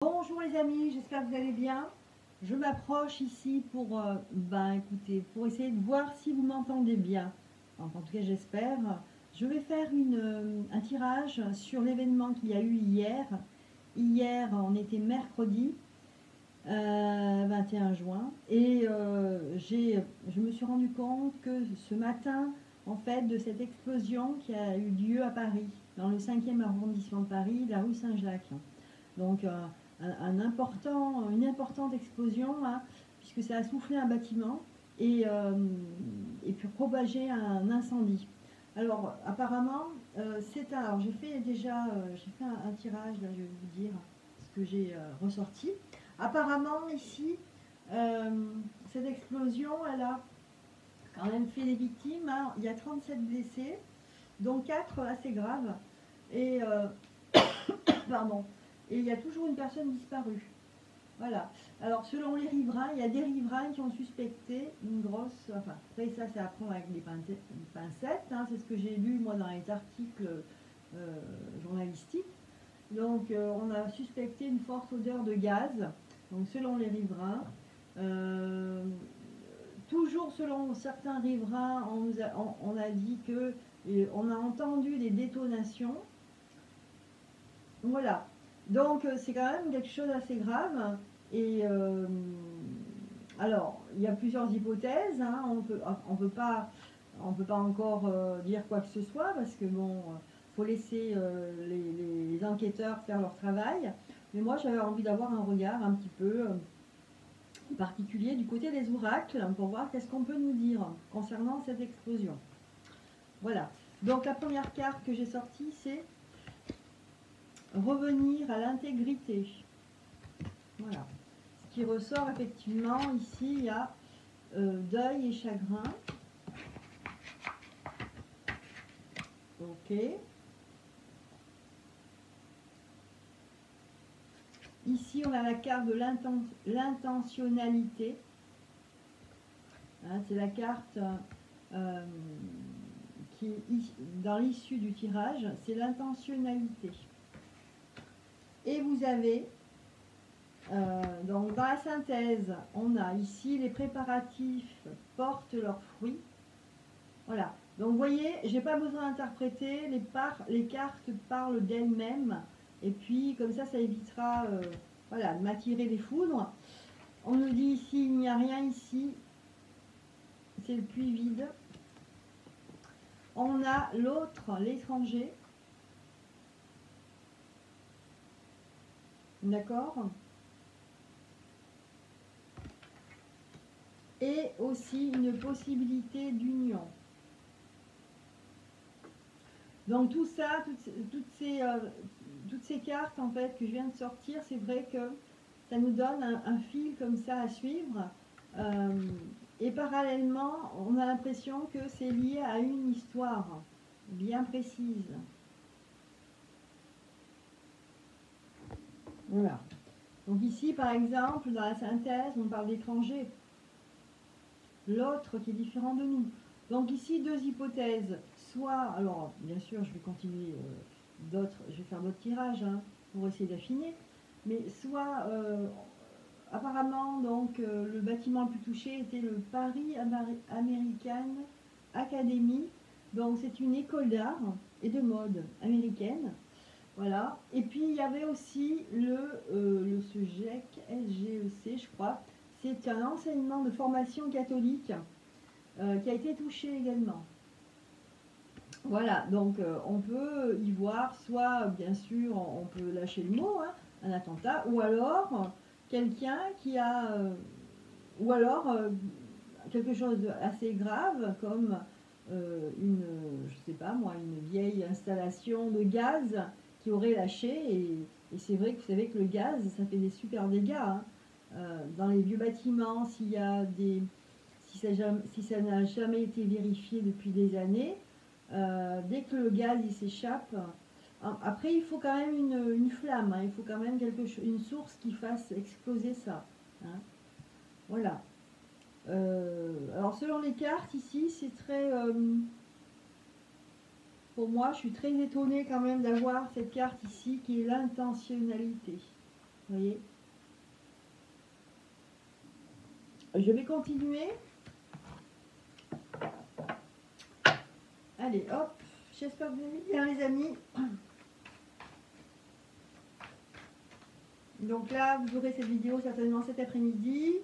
Bonjour les amis, j'espère que vous allez bien. Je m'approche ici pour, écoutez, pour essayer de voir si vous m'entendez bien. Enfin, en tout cas, j'espère. Je vais faire un tirage sur l'événement qu'il y a eu hier. Hier, on était mercredi 21 juin et je me suis rendu compte que ce matin, en fait, de cette explosion qui a eu lieu à Paris, dans le 5e arrondissement de Paris, la rue Saint-Jacques. Donc, une importante explosion, hein, puisque ça a soufflé un bâtiment et puis propagé un incendie. Alors, apparemment, alors j'ai fait un tirage, là, je vais vous dire ce que j'ai ressorti. Apparemment, ici, euh, cette explosion, elle a quand même fait des victimes, hein. Il y a 37 blessés, dont 4 assez graves. Et, pardon. Et il y a toujours une personne disparue. Voilà. Alors, selon les riverains, il y a des riverains qui ont suspecté une grosse. Enfin, après, ça, c'est à prendre avec des pincettes, hein, c'est ce que j'ai lu, moi, dans les articles journalistiques. Donc, on a suspecté une forte odeur de gaz. Donc, selon les riverains. Euh, Toujours selon certains riverains, on a dit que. On a entendu des détonations. Voilà. Donc c'est quand même quelque chose d'assez grave. Et alors, il y a plusieurs hypothèses, hein. On peut pas encore dire quoi que ce soit parce que bon, faut laisser les enquêteurs faire leur travail. Mais moi, j'avais envie d'avoir un regard un petit peu particulier du côté des oracles pour voir qu'est-ce qu'on peut nous dire concernant cette explosion. Voilà. Donc la première carte que j'ai sortie, c'est revenir à l'intégrité. Voilà. Ce qui ressort effectivement ici, il y a deuil et chagrin. Ok. Ici, on a la carte de l'intentionnalité. Hein, c'est la carte qui est dans l'issue du tirage, c'est l'intentionnalité. Et vous avez, donc dans la synthèse, on a ici les préparatifs portent leurs fruits. Voilà. Donc vous voyez, j'ai pas besoin d'interpréter, les cartes parlent d'elles-mêmes. Et puis comme ça évitera voilà, de m'attirer les foudres. On nous dit ici, il n'y a rien ici. C'est le puits vide. On a l'autre, l'étranger. D'accord? Et aussi une possibilité d'union. Donc tout ça, toutes ces cartes en fait que je viens de sortir, c'est vrai que ça nous donne un fil comme ça à suivre. Et parallèlement, on a l'impression que c'est lié à une histoire bien précise. Voilà. Donc ici, par exemple, dans la synthèse, on parle d'étranger. L'autre qui est différent de nous. Donc ici, deux hypothèses. Soit, alors bien sûr, je vais continuer je vais faire d'autres tirages hein, pour essayer d'affiner. Mais soit, apparemment, donc, le bâtiment le plus touché était le Paris American Academy. Donc c'est une école d'art et de mode américaine. Voilà. Et puis il y avait aussi le SGEC, SGEC, je crois. C'est un enseignement de formation catholique qui a été touché également. Voilà, donc on peut y voir soit, bien sûr, on peut lâcher le mot, hein, un attentat, ou alors quelqu'un qui a, ou alors quelque chose d'assez grave comme je sais pas moi, une vieille installation de gaz qui aurait lâché et c'est vrai que vous savez que le gaz ça fait des super dégâts hein. Dans les vieux bâtiments si ça n'a jamais été vérifié depuis des années dès que le gaz il s'échappe après il faut quand même une flamme hein, il faut quand même une source qui fasse exploser ça hein. Voilà. Alors selon les cartes ici, c'est très... pour moi, je suis très étonnée quand même d'avoir cette carte ici qui est l'intentionnalité. Vous voyez? Je vais continuer. Allez, hop. J'espère que vous aimez bien, les amis. Donc là, vous aurez cette vidéo certainement cet après-midi.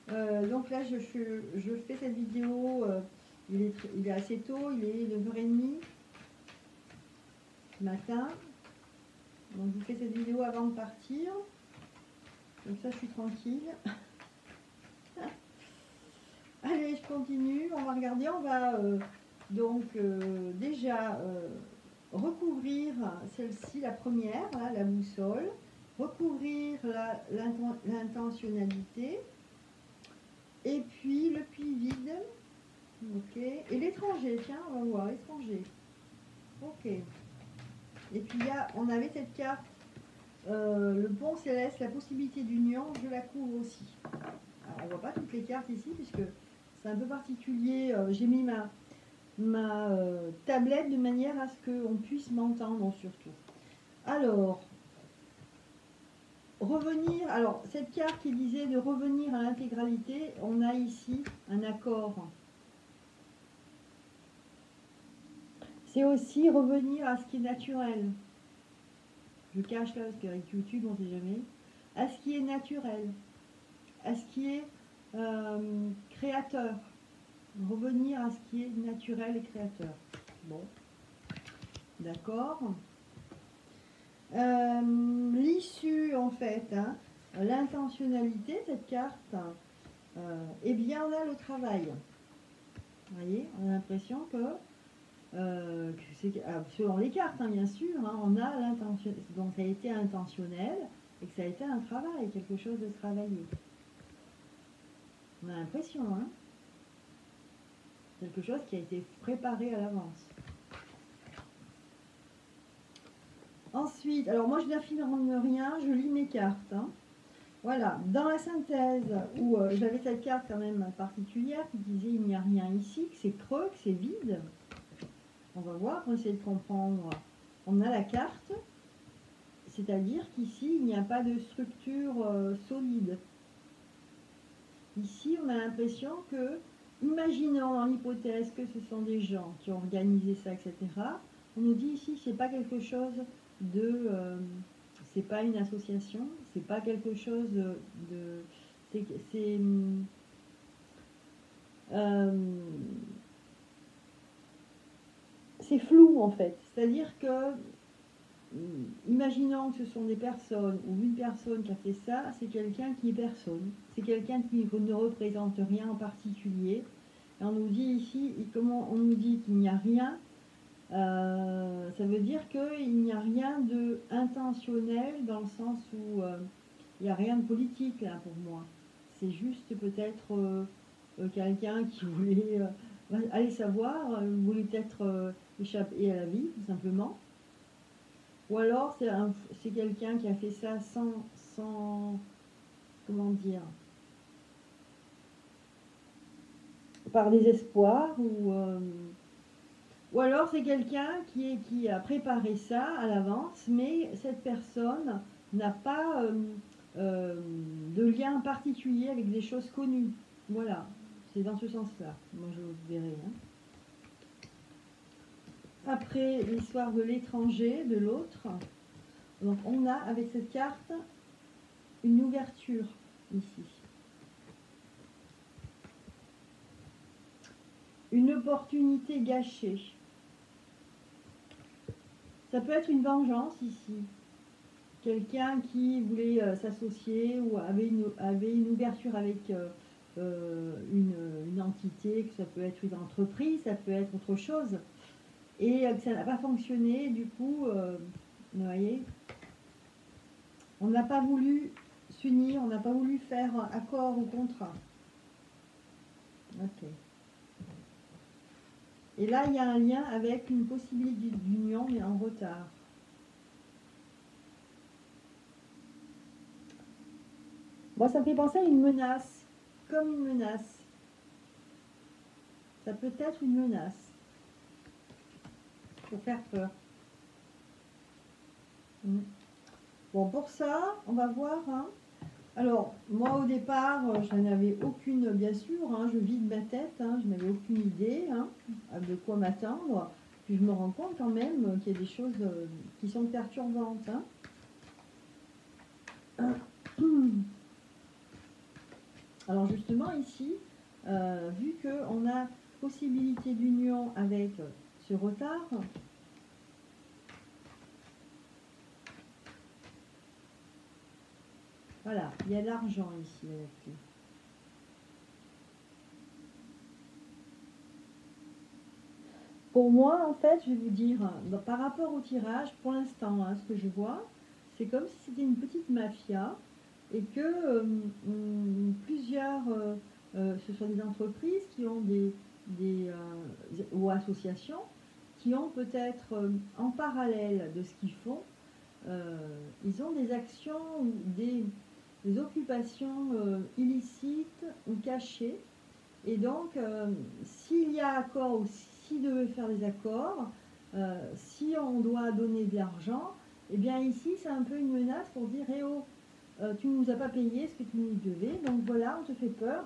Donc là, je fais cette vidéo. Il est assez tôt, il est 9h30 du matin. Donc je vous fais cette vidéo avant de partir. Donc ça, je suis tranquille. Allez, je continue. On va regarder. On va déjà recouvrir celle-ci, la première, là, la boussole. Recouvrir l'intentionnalité. Et puis le puits vide. Ok. Et l'étranger, tiens, on va voir l'étranger. Ok. Et puis on avait cette carte, le pont céleste, la possibilité d'union, je la couvre aussi. Alors, on voit pas toutes les cartes ici puisque c'est un peu particulier. J'ai mis ma tablette de manière à ce qu'on puisse m'entendre surtout. Alors, revenir, alors cette carte qui disait de revenir à l'intégralité, on a ici un accord. C'est aussi revenir à ce qui est naturel. Je cache là parce qu'avec YouTube on ne sait jamais. À ce qui est naturel, à ce qui est créateur. Revenir à ce qui est naturel et créateur. Bon, d'accord. L'issue en fait, hein, l'intentionnalité, cette carte, eh bien on a le travail. Vous voyez, on a l'impression que c'est selon les cartes, hein, bien sûr, hein, on a l'intention, donc ça a été intentionnel et que ça a été un travail, quelque chose de travaillé. On a l'impression, hein, quelque chose qui a été préparé à l'avance. Ensuite, alors moi je n'affirme rien, je lis mes cartes. Hein. Voilà, dans la synthèse où j'avais cette carte quand même particulière qui disait il n'y a rien ici, que c'est creux, que c'est vide. On va voir, on va essayer de comprendre. On a la carte, c'est-à-dire qu'ici il n'y a pas de structure solide. Ici on a l'impression que, imaginons dans l'hypothèse que ce sont des gens qui ont organisé ça, etc. On nous dit ici c'est pas quelque chose de c'est pas une association, c'est pas quelque chose c'est flou en fait. C'est-à-dire que imaginons que ce sont des personnes ou une personne qui a fait ça, c'est quelqu'un qui est personne, c'est quelqu'un qui ne représente rien en particulier. Et on nous dit ici, comment on nous dit qu'il n'y a rien. Ça veut dire qu'il n'y a rien de intentionnel dans le sens où il n'y a rien de politique là pour moi. C'est juste peut-être quelqu'un qui voulait aller savoir, voulait peut-être échapper à la vie tout simplement. Ou alors c'est quelqu'un qui a fait ça sans comment dire, par désespoir ou alors c'est quelqu'un qui a préparé ça à l'avance, mais cette personne n'a pas de lien particulier avec des choses connues. Voilà, c'est dans ce sens-là. Moi je vous verrai. Hein. Après l'histoire de l'étranger, de l'autre, donc on a avec cette carte une ouverture ici. Une opportunité gâchée. Ça peut être une vengeance ici. Quelqu'un qui voulait s'associer ou avait une ouverture avec une entité, que ça peut être une entreprise, ça peut être autre chose, et que ça n'a pas fonctionné, du coup, vous voyez, on n'a pas voulu s'unir, on n'a pas voulu faire accord ou contrat. Ok. Et là, il y a un lien avec une possibilité d'union, mais en retard. Moi, ça me fait penser à une menace, comme une menace. Ça peut être une menace, pour faire peur. Bon, pour ça, on va voir. Hein. Alors, moi, au départ, je n'avais aucune, bien sûr, hein, je vide ma tête, hein, je n'avais aucune idée hein, de quoi m'attendre. Puis je me rends compte quand même qu'il y a des choses qui sont perturbantes. Hein. Alors justement, ici, vu qu'on a possibilité d'union avec ce retard, voilà, il y a l'argent ici avec lui. Pour moi, en fait, je vais vous dire, par rapport au tirage, pour l'instant, hein, ce que je vois, c'est comme si c'était une petite mafia et que plusieurs, ce sont des entreprises qui ont ou associations qui ont peut-être en parallèle de ce qu'ils font, ils ont des actions ou des occupations illicites ou cachées. Et donc, s'il y a accord ou s'ils devaient faire des accords, si on doit donner de l'argent, eh bien ici, c'est un peu une menace pour dire eh oh, tu ne nous as pas payé ce que tu nous devais, donc voilà, on te fait peur.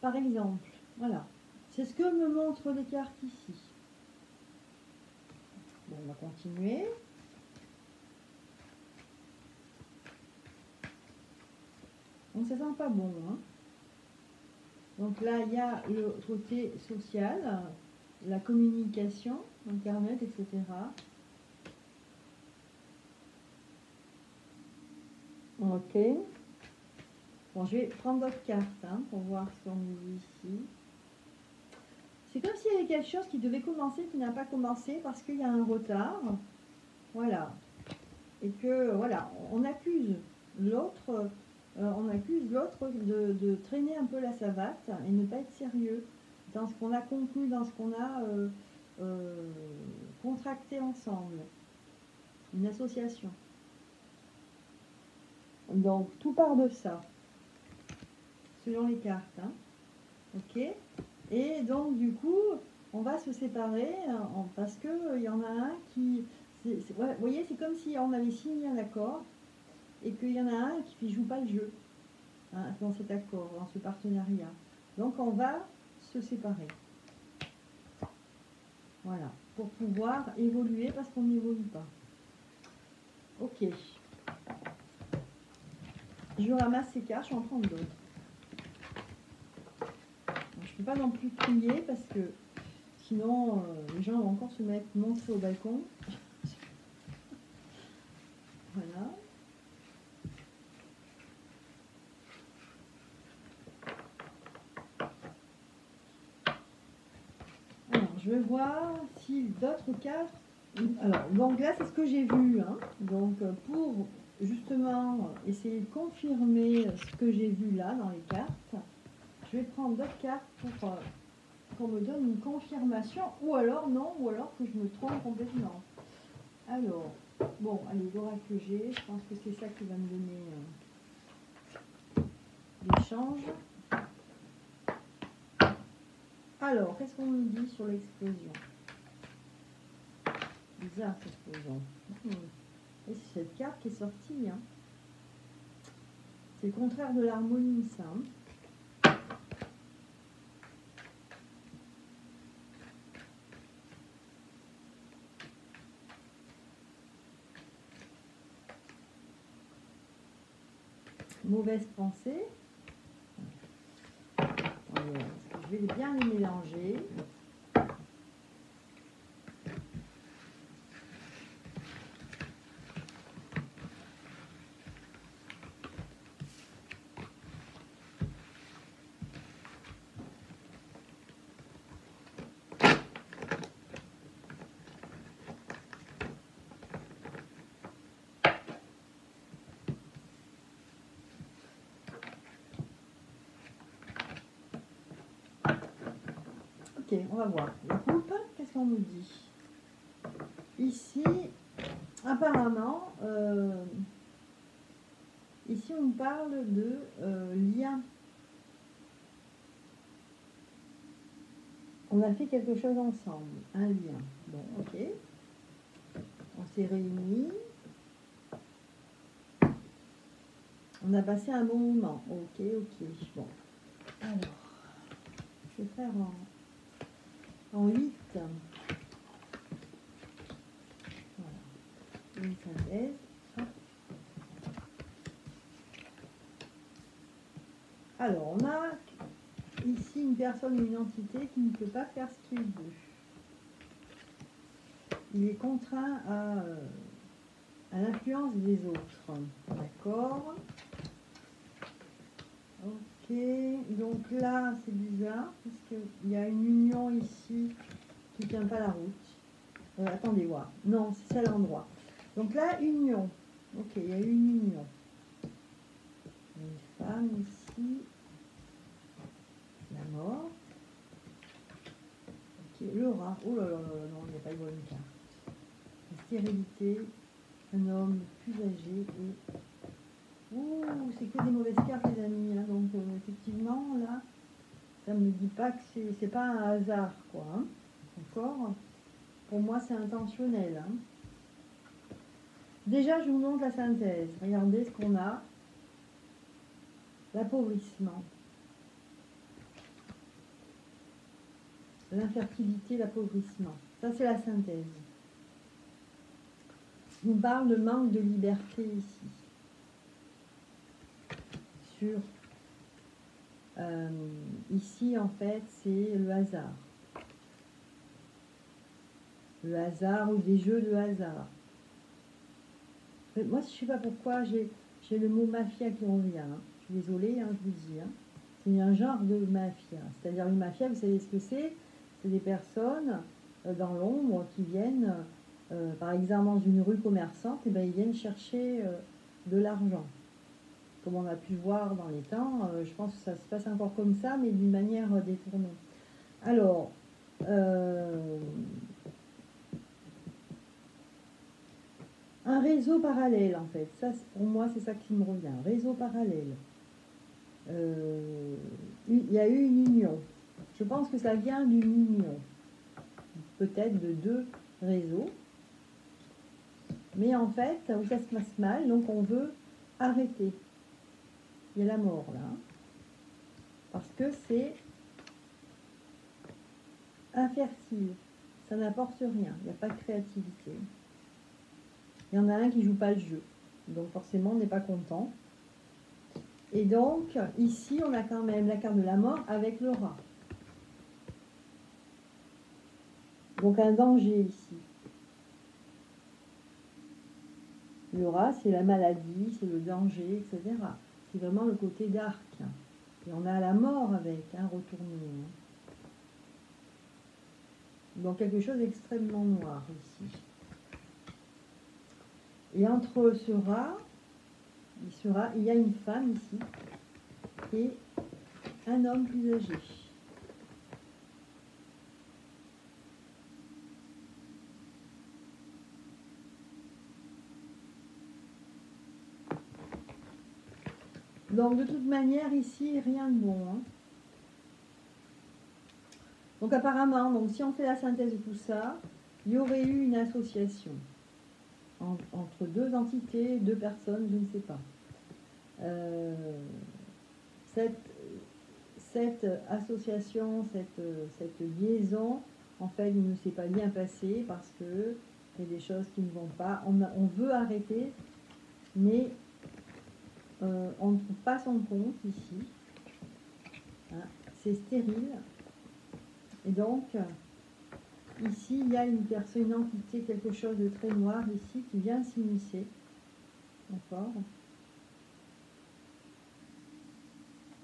Par exemple, voilà. C'est ce que me montrent les cartes ici. Bon, on va continuer. Donc ça sent pas bon, hein. Donc là, il y a le côté social, la communication, Internet, etc. Ok. Bon, je vais prendre d'autres cartes hein, pour voir ce qu'on nous dit ici. C'est comme s'il y avait quelque chose qui devait commencer, qui n'a pas commencé parce qu'il y a un retard. Voilà. Et que, voilà, on accuse l'autre de traîner un peu la savate et ne pas être sérieux dans ce qu'on a conclu, dans ce qu'on a contracté ensemble. Une association. Donc, tout part de ça. Selon les cartes. Hein. Ok. Et donc, du coup, on va se séparer parce qu'il y en a un qui... vous voyez, c'est comme si on avait signé un accord et qu'il y en a un qui ne joue pas le jeu hein, dans cet accord, dans ce partenariat. Donc, on va se séparer. Voilà. Pour pouvoir évoluer parce qu'on n'évolue pas. Ok. Je ramasse ces cartes, je vais en prendre d'autres. Je ne peux pas non plus crier parce que sinon les gens vont encore se montrer au balcon. Voilà. Alors, je vais voir si d'autres cartes... Alors, donc là, c'est ce que j'ai vu. Hein. Donc, pour justement essayer de confirmer ce que j'ai vu là dans les cartes, je vais prendre d'autres cartes pour qu'on me donne une confirmation, ou alors non, ou alors que je me trompe complètement. Alors, bon, allez, l'oracle que j'ai, je pense que c'est ça qui va me donner l'échange. Alors, qu'est-ce qu'on nous dit sur l'explosion? Bizarre cette explosion. Et c'est cette carte qui est sortie. Hein. C'est le contraire de l'harmonie, ça. Hein. Mauvaise pensée. Je vais bien les mélanger. Ok, on va voir. La coupe, qu'est-ce qu'on nous dit? Ici, apparemment, ici on parle de lien. On a fait quelque chose ensemble, un lien. Bon, ok. On s'est réunis. On a passé un bon moment. Ok, ok. Bon. Alors, je vais faire en 8. Voilà. Une synthèse. Hop. Alors, on a ici une personne ou une entité qui ne peut pas faire ce qu'il veut. Il est contraint à l'influence des autres. D'accord. Ok. Donc là, c'est bizarre, parce qu'il y a une union ici qui ne tient pas la route. Attendez voir. Non, c'est ça l'endroit. Donc là, union. Ok, il y a une union. Une femme ici. La mort. Ok, le rat. Oh là là là, non, il n'y a pas de bonne carte. La stérilité. Un homme plus âgé et... Ouh, c'est que des mauvaises cartes, les amis. Hein. Donc, effectivement, là, ça ne me dit pas que c'est pas un hasard, quoi. Hein. D'accord. Pour moi, c'est intentionnel. Hein. Déjà, je vous montre la synthèse. Regardez ce qu'on a. L'appauvrissement. L'infertilité, l'appauvrissement. Ça, c'est la synthèse. On parle de manque de liberté ici. Sur... ici, en fait, c'est le hasard. Le hasard ou des jeux de hasard. Moi, je ne sais pas pourquoi j'ai le mot mafia qui revient. Hein. Je suis désolée, hein, je vous dis. Hein. C'est un genre de mafia. C'est-à-dire une mafia, vous savez ce que c'est? C'est des personnes dans l'ombre qui viennent, par exemple, dans une rue commerçante, et ben, ils viennent chercher de l'argent. Comme on a pu voir dans les temps, je pense que ça se passe encore comme ça, mais d'une manière détournée. Alors, un réseau parallèle, en fait. Ça, pour moi, c'est ça qui me revient. Réseau parallèle. Il y a eu une union. Je pense que ça vient d'une union. Peut-être de deux réseaux. Mais en fait, ça se passe mal, donc on veut arrêter. Il y a la mort, là. Parce que c'est infertile. Ça n'apporte rien. Il n'y a pas de créativité. Il y en a un qui ne joue pas le jeu. Donc forcément, on n'est pas content. Et donc, ici, on a quand même la carte de la mort avec le rat. Donc un danger ici. Le rat, c'est la maladie, c'est le danger, etc. C'est vraiment le côté dark. Et on a la mort avec, hein, retourné. Donc quelque chose d'extrêmement noir ici. Et entre ce rat, il y a une femme ici et un homme plus âgé. Donc de toute manière ici rien de bon. Hein. Donc apparemment, donc, si on fait la synthèse de tout ça, il y aurait eu une association entre deux entités, deux personnes, je ne sais pas. Cette association, cette liaison, en fait, ne s'est pas bien passée parce que il y a des choses qui ne vont pas. On veut arrêter, mais on ne trouve pas son compte ici. Hein, c'est stérile. Et donc, ici, il y a une personne, une entité, quelque chose de très noir ici qui vient s'immiscer. D'accord?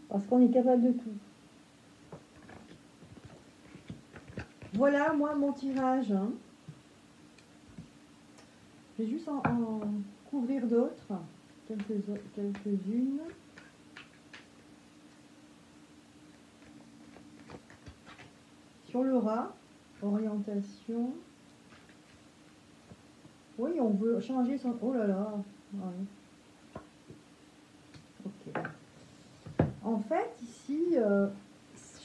Parce qu'on est capable de tout. Voilà, moi, mon tirage. Hein. Je vais juste en couvrir d'autres, quelques-unes. Sur le rat, orientation. Oui, on veut changer son... Oh là là. Ouais. Ok. En fait, ici,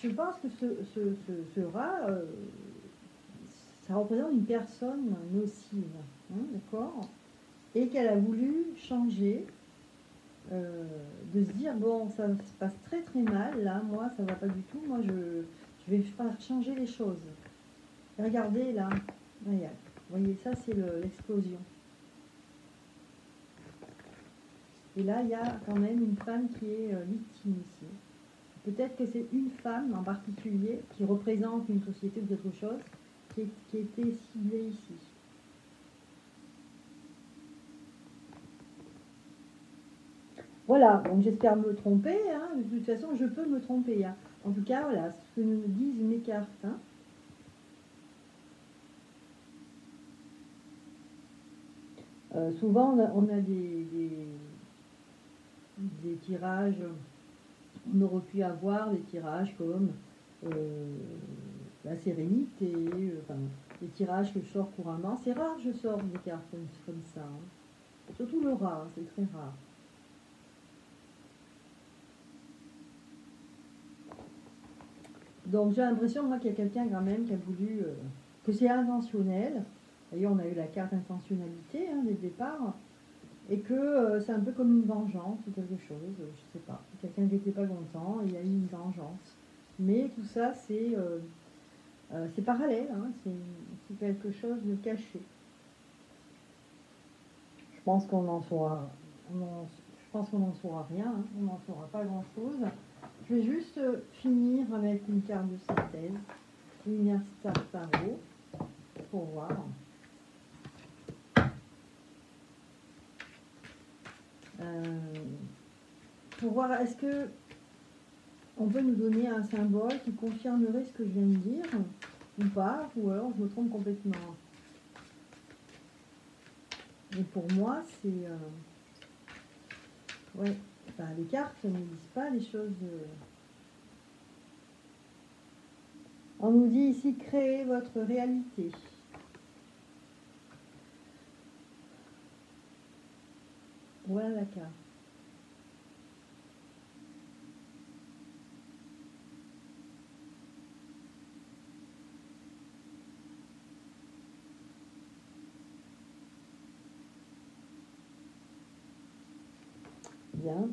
je pense que ce rat, ça représente une personne nocive, hein, d'accord? Et qu'elle a voulu changer de se dire, bon, ça se passe très très mal, là, moi, ça va pas du tout, moi, je vais faire changer les choses. Et regardez, là, regarde, vous voyez, ça, c'est l'explosion. Et là, il y a quand même une femme qui est victime ici. Peut-être que c'est une femme en particulier qui représente une société ou quelque chose qui était ciblée ici. Voilà, donc j'espère me tromper, hein. De toute façon je peux me tromper. Hein. En tout cas, voilà ce que nous disent mes cartes. Hein. Souvent on a des tirages, on aurait pu avoir des tirages comme la sérénité, enfin, des tirages que je sors couramment. C'est rare que je sors des cartes comme ça. Hein. Surtout le rat, hein, c'est très rare. Donc j'ai l'impression, moi, qu'il y a quelqu'un quand même qui a voulu, que c'est intentionnel. D'ailleurs, on a eu la carte intentionnalité hein, dès le départ. Et que c'est un peu comme une vengeance ou quelque chose, je sais pas. Quelqu'un qui n'était pas content, il y a eu une vengeance. Mais tout ça, c'est parallèle, hein, c'est quelque chose de caché. Je pense qu'on en saura, je pense qu'on n'en saura rien, hein, on n'en saura pas grand-chose. Je vais juste finir avec une carte de synthèse, Lumière Star Tarot, pour voir. Pour voir, est-ce que on peut nous donner un symbole qui confirmerait ce que je viens de dire, ou pas, ou alors je me trompe complètement. Et pour moi, c'est... ouais, enfin, les cartes ne disent pas les choses... On nous dit ici, créez votre réalité. Voilà la carte. Bien.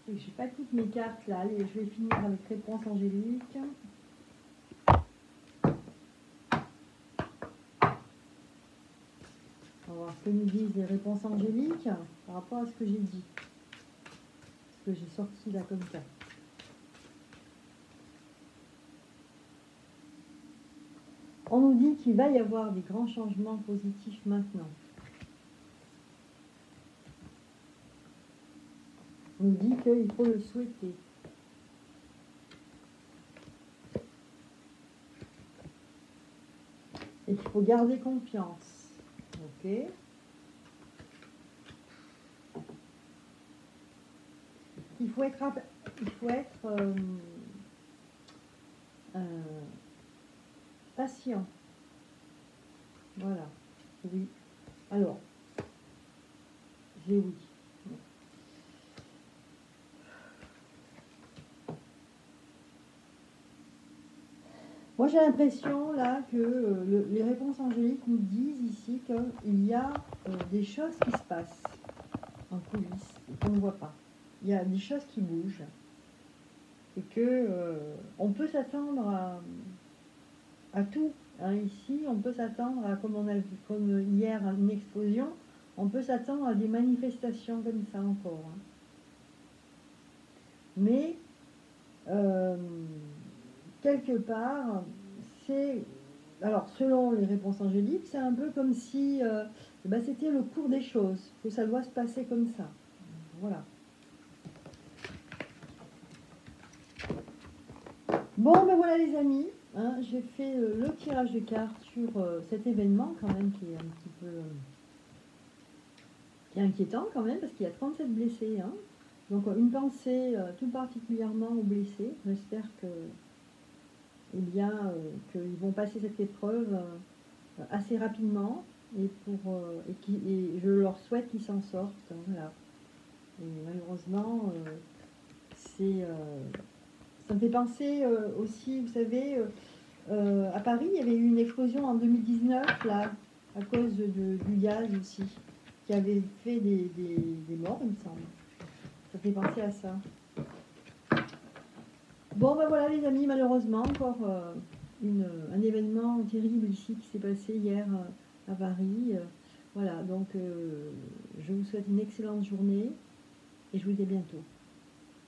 Je n'ai pas toutes mes cartes là. Allez, je vais finir avec réponse angélique. On va voir ce que nous disent les réponses angéliques par rapport à ce que j'ai dit. Ce que j'ai sorti là comme ça. On nous dit qu'il va y avoir des grands changements positifs maintenant. On nous dit qu'il faut le souhaiter. Et qu'il faut garder confiance. Ok. Il faut être patient. Voilà. Oui. Alors, j'ai oui. Moi, j'ai l'impression là que les réponses angéliques nous disent ici qu'il y a des choses qui se passent en coulisses et qu'on ne voit pas. Il y a des choses qui bougent et que on peut s'attendre à tout. Hein, ici, on peut s'attendre à, comme on a vu, comme hier, une explosion, on peut s'attendre à des manifestations comme ça encore. Hein. Mais quelque part, c'est... Alors, selon les réponses angéliques, c'est un peu comme si c'était le cours des choses, que ça doit se passer comme ça. Voilà. Bon, ben voilà les amis, hein, j'ai fait le tirage de cartes sur cet événement quand même qui est un petit peu... qui est inquiétant quand même, parce qu'il y a 37 blessés. Hein. Donc une pensée tout particulièrement aux blessés. J'espère que... eh bien, qu'ils vont passer cette épreuve assez rapidement et je leur souhaite qu'ils s'en sortent. Hein, voilà. Et malheureusement, Ça me fait penser aussi, vous savez, à Paris, il y avait eu une explosion en 2019, là, à cause du gaz aussi, qui avait fait des morts, il me semble. Ça fait penser à ça. Bon, ben voilà les amis, malheureusement, encore un événement terrible ici qui s'est passé hier à Paris. Voilà, donc je vous souhaite une excellente journée et je vous dis à bientôt.